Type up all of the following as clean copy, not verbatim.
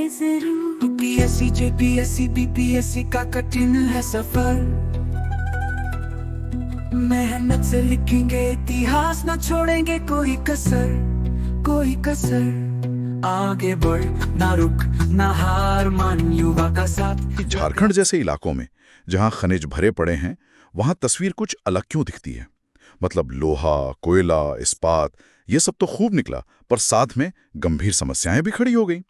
जरूर। UPSC JPSC BPSC का कठिन है सफर, मेहनत से लिखेंगे इतिहास, न छोड़ेंगे कोई कसर, कोई कसर। आगे बढ़ ना रुक ना हार मान, युवा का साथ। झारखंड जैसे इलाकों में जहां खनिज भरे पड़े हैं, वहां तस्वीर कुछ अलग क्यों दिखती है? मतलब लोहा, कोयला, इस्पात, ये सब तो खूब निकला, पर साथ में गंभीर समस्याएं भी खड़ी हो गई।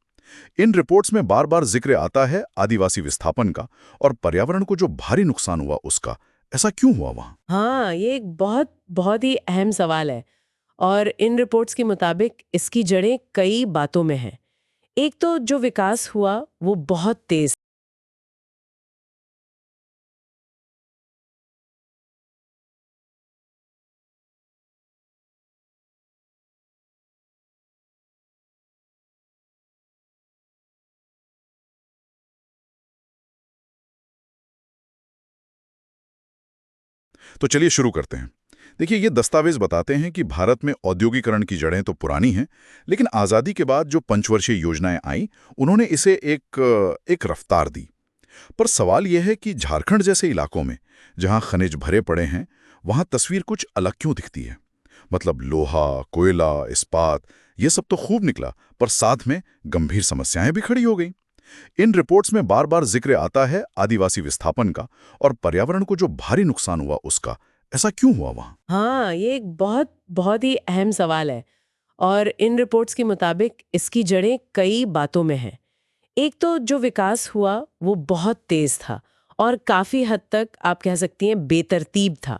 इन रिपोर्ट्स में बार बार जिक्र आता है आदिवासी विस्थापन का और पर्यावरण को जो भारी नुकसान हुआ उसका। ऐसा क्यों हुआ वहां? हाँ, ये एक बहुत बहुत ही अहम सवाल है और इन रिपोर्ट्स के मुताबिक इसकी जड़ें कई बातों में हैं। एक तो जो विकास हुआ वो बहुत तेज। तो चलिए शुरू करते हैं। देखिए, ये दस्तावेज बताते हैं कि भारत में औद्योगिकरण की जड़ें तो पुरानी हैं, लेकिन आज़ादी के बाद जो पंचवर्षीय योजनाएं आईं, उन्होंने इसे एक रफ्तार दी। पर सवाल यह है कि झारखंड जैसे इलाकों में जहां खनिज भरे पड़े हैं, वहां तस्वीर कुछ अलग क्यों दिखती है? मतलब लोहा, कोयला, इस्पात, ये सब तो खूब निकला, पर साथ में गंभीर समस्याएं भी खड़ी हो गई। इन रिपोर्ट्स में बार बार जिक्र आता है आदिवासी विस्थापन का और पर्यावरण को जो भारी नुकसान हुआ उसका। ऐसा क्यों हुआ वहां? हाँ, ये एक बहुत बहुत ही अहम सवाल है और इन रिपोर्ट्स के मुताबिक इसकी जड़ें कई बातों में हैं। एक तो जो विकास हुआ वो बहुत तेज था और काफी हद तक आप कह सकती हैं बेतरतीब था।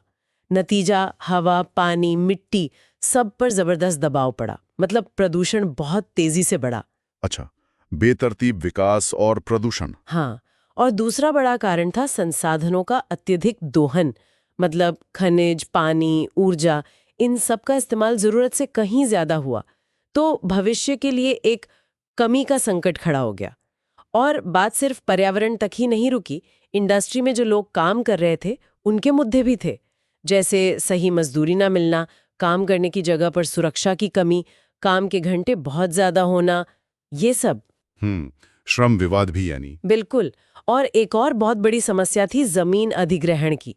नतीजा हवा, पानी, मिट्टी सब पर जबरदस्त दबाव पड़ा। मतलब प्रदूषण बहुत तेजी से बढ़ा। अच्छा, बेतरतीब विकास और प्रदूषण। हाँ, और दूसरा बड़ा कारण था संसाधनों का अत्यधिक दोहन। मतलब खनिज, पानी, ऊर्जा, इन सब का इस्तेमाल जरूरत से कहीं ज्यादा हुआ, तो भविष्य के लिए एक कमी का संकट खड़ा हो गया। और बात सिर्फ पर्यावरण तक ही नहीं रुकी, इंडस्ट्री में जो लोग काम कर रहे थे उनके मुद्दे भी थे, जैसे सही मजदूरी ना मिलना, काम करने की जगह पर सुरक्षा की कमी, काम के घंटे बहुत ज्यादा होना, ये सब। श्रम विवाद भी यानी। बिल्कुल। और एक और बहुत बड़ी समस्या थी जमीन अधिग्रहण की।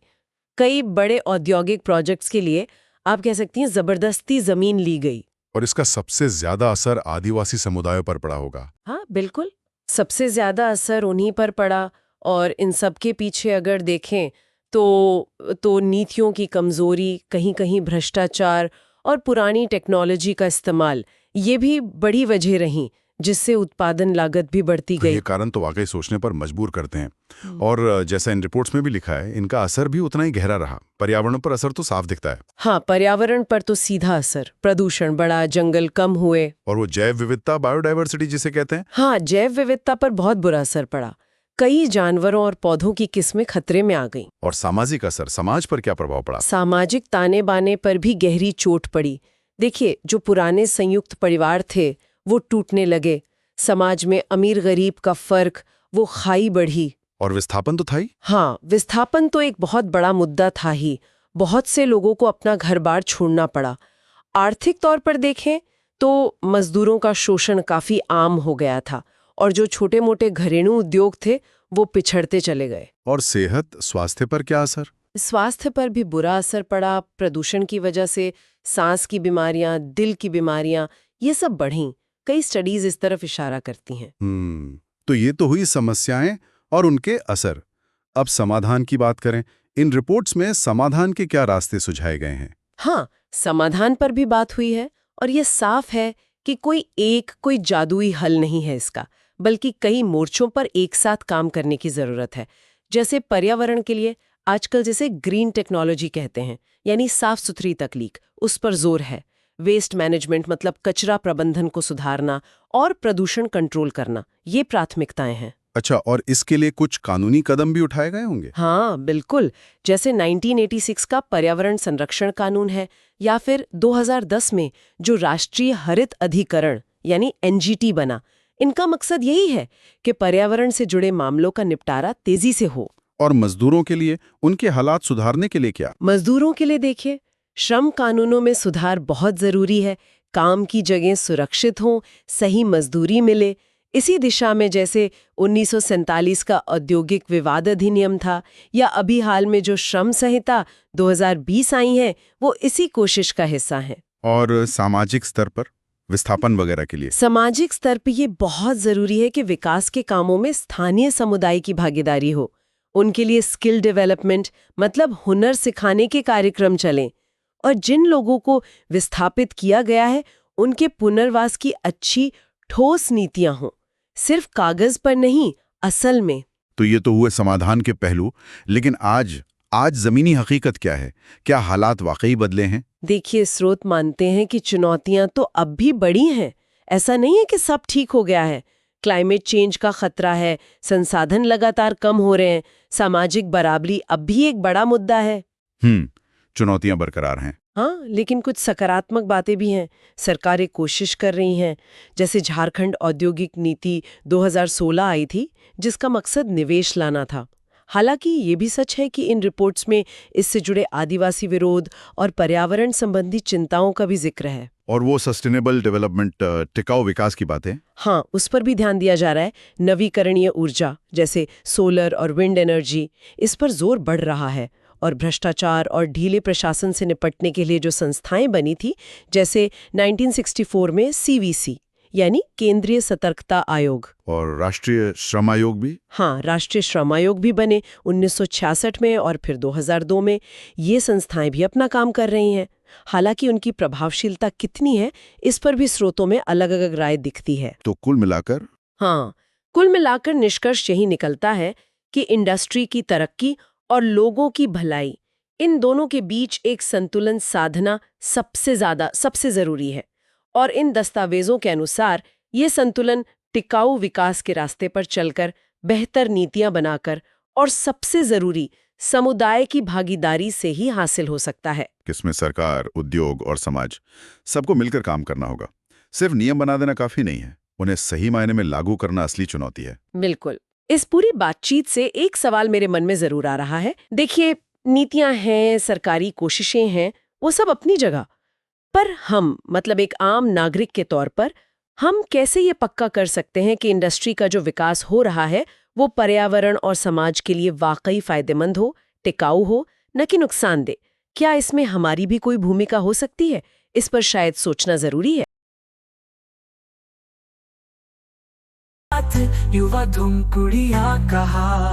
कई बड़े औद्योगिक प्रोजेक्ट्स के लिए आप कह सकती हैं जबरदस्ती जमीन ली गई। और इसका सबसे ज्यादा असर आदिवासी समुदायों पर पड़ा होगा। हाँ, बिल्कुल। सबसे ज्यादा असर उन्हीं पर पड़ा और इन सब के पीछे अगर देखें तो नीतियों की कमजोरी, कहीं कहीं भ्रष्टाचार और पुरानी टेक्नोलॉजी का इस्तेमाल, ये भी बड़ी वजह रहीं जिससे उत्पादन लागत भी बढ़ती गई। ये कारण तो वाकई सोचने पर मजबूर करते हैं। और जैसा इन रिपोर्ट्स में भी लिखा है, इनका असर भी उतना ही गहरा रहा। पर्यावरण पर असर तो साफ दिखता है। हाँ, पर्यावरण पर तो सीधा असर। प्रदूषण बढ़ा, जंगल कम हुए। और वो जैव विविधता, बायोडायवर्सिटी जिसे कहते हैं। हाँ, जैव विविधता पर बहुत बुरा असर पड़ा। कई जानवरों और पौधों की किस्में खतरे में आ गईं। और सामाजिक असर, समाज पर क्या प्रभाव पड़ा? सामाजिक ताने बाने पर भी गहरी चोट पड़ी। देखिए, जो पुराने संयुक्त परिवार थे वो टूटने लगे। समाज में अमीर गरीब का फर्क, वो खाई बढ़ी। और विस्थापन तो था ही। हाँ, विस्थापन तो एक बहुत बड़ा मुद्दा था ही। बहुत से लोगों को अपना घर बार छोड़ना पड़ा। आर्थिक तौर पर देखें तो मजदूरों का शोषण काफी आम हो गया था और जो छोटे मोटे घरेलू उद्योग थे वो पिछड़ते चले गए। और सेहत, स्वास्थ्य पर क्या असर? स्वास्थ्य पर भी बुरा असर पड़ा। प्रदूषण की वजह से सांस की बीमारियां, दिल की बीमारियां, ये सब बढ़ीं। कई स्टडीज इस तरफ इशारा करती हैं। तो ये तो हुई समस्याएं और उनके असर। अब समाधान की बात करें। इन रिपोर्ट्स में समाधान के क्या रास्ते सुझाए गए हैं? हाँ, समाधान पर भी बात हुई है और ये साफ है कि कोई जादुई हल नहीं है इसका, बल्कि कई मोर्चों पर एक साथ काम करने की जरूरत है। जैसे पर्यावरण के लिए आजकल जैसे ग्रीन टेक्नोलॉजी कहते हैं, यानी साफ सुथरी तकनीक, उस पर जोर है। वेस्ट मैनेजमेंट मतलब कचरा प्रबंधन को सुधारना और प्रदूषण कंट्रोल करना, ये प्राथमिकताएं हैं। अच्छा, और इसके लिए कुछ कानूनी कदम भी उठाए गए होंगे? हाँ, बिल्कुल। जैसे 1986 का पर्यावरण संरक्षण कानून है, या फिर 2010 में जो राष्ट्रीय हरित अधिकरण यानी एनजीटी बना। इनका मकसद यही है कि पर्यावरण से जुड़े मामलों का निपटारा तेजी से हो। और मजदूरों के लिए उनके हालात सुधारने के लिए क्या? मजदूरों के लिए देखिए, श्रम कानूनों में सुधार बहुत जरूरी है। काम की जगह सुरक्षित हों, सही मजदूरी मिले, इसी दिशा में जैसे 1947 का औद्योगिक विवाद अधिनियम था या अभी हाल में जो श्रम संहिता 2020 आई है, वो इसी कोशिश का हिस्सा है। और सामाजिक स्तर पर विस्थापन वगैरह के लिए सामाजिक स्तर पर ये बहुत जरूरी है कि विकास के कामों में स्थानीय समुदाय की भागीदारी हो। उनके लिए स्किल डेवलपमेंट मतलब हुनर सिखाने के कार्यक्रम चलें और जिन लोगों को विस्थापित किया गया है उनके पुनर्वास की अच्छी ठोस नीतियां हों, सिर्फ कागज पर नहीं, असल में। तो ये तो हुए समाधान के पहलू, लेकिन आज जमीनी हकीकत क्या है? क्या हालात वाकई बदले हैं? देखिए, स्रोत मानते हैं कि चुनौतियां तो अब भी बड़ी हैं। ऐसा नहीं है कि सब ठीक हो गया है। क्लाइमेट चेंज का खतरा है, संसाधन लगातार कम हो रहे हैं, सामाजिक बराबरी अब भी एक बड़ा मुद्दा है। चुनौतियां बरकरार हैं। हाँ, लेकिन कुछ सकारात्मक बातें भी हैं। सरकारें कोशिश कर रही हैं, जैसे झारखंड औद्योगिक नीति 2016 आई थी, जिसका मकसद निवेश लाना था। हालांकि ये भी सच है कि इन रिपोर्ट्स में इससे जुड़े आदिवासी विरोध और पर्यावरण संबंधी चिंताओं का भी जिक्र है। और वो सस्टेनेबल डेवलपमेंट, टिकाऊ विकास की बात है। हाँ, उस पर भी ध्यान दिया जा रहा है। नवीकरणीय ऊर्जा जैसे सोलर और विंड एनर्जी, इस पर जोर बढ़ रहा है। और भ्रष्टाचार और ढीले प्रशासन से निपटने के लिए जो संस्थाएं बनी थी, जैसे 1964 में CVC यानी केंद्रीय सतर्कता आयोग, और राष्ट्रीय श्रम आयोग भी। हाँ, राष्ट्रीय श्रम आयोग भी बने 1966 में और फिर 2002 में। ये संस्थाएं भी अपना काम कर रही हैं। हालांकि उनकी प्रभावशीलता कितनी है, इस पर भी स्रोतों में अलग अलग राय दिखती है। तो कुल मिलाकर निष्कर्ष यही निकलता है कि इंडस्ट्री की तरक्की और लोगों की भलाई, इन दोनों के बीच एक संतुलन साधना सबसे जरूरी है। और इन दस्तावेजों के अनुसार ये संतुलन टिकाऊ विकास के रास्ते पर चलकर, बेहतर नीतियां बनाकर और सबसे जरूरी समुदाय की भागीदारी से ही हासिल हो सकता है। किसमें सरकार, उद्योग और समाज सबको मिलकर काम करना होगा। सिर्फ नियम बना देना काफी नहीं है, उन्हें सही मायने में लागू करना असली चुनौती है। बिल्कुल। इस पूरी बातचीत से एक सवाल मेरे मन में जरूर आ रहा है। देखिए, नीतियां हैं, सरकारी कोशिशें हैं, वो सब अपनी जगह, पर हम मतलब एक आम नागरिक के तौर पर हम कैसे ये पक्का कर सकते हैं कि इंडस्ट्री का जो विकास हो रहा है वो पर्यावरण और समाज के लिए वाकई फायदेमंद हो, टिकाऊ हो, न कि नुकसानदेह? क्या इसमें हमारी भी कोई भूमिका हो सकती है? इस पर शायद सोचना जरूरी है। युवा धुम कुड़िया कहा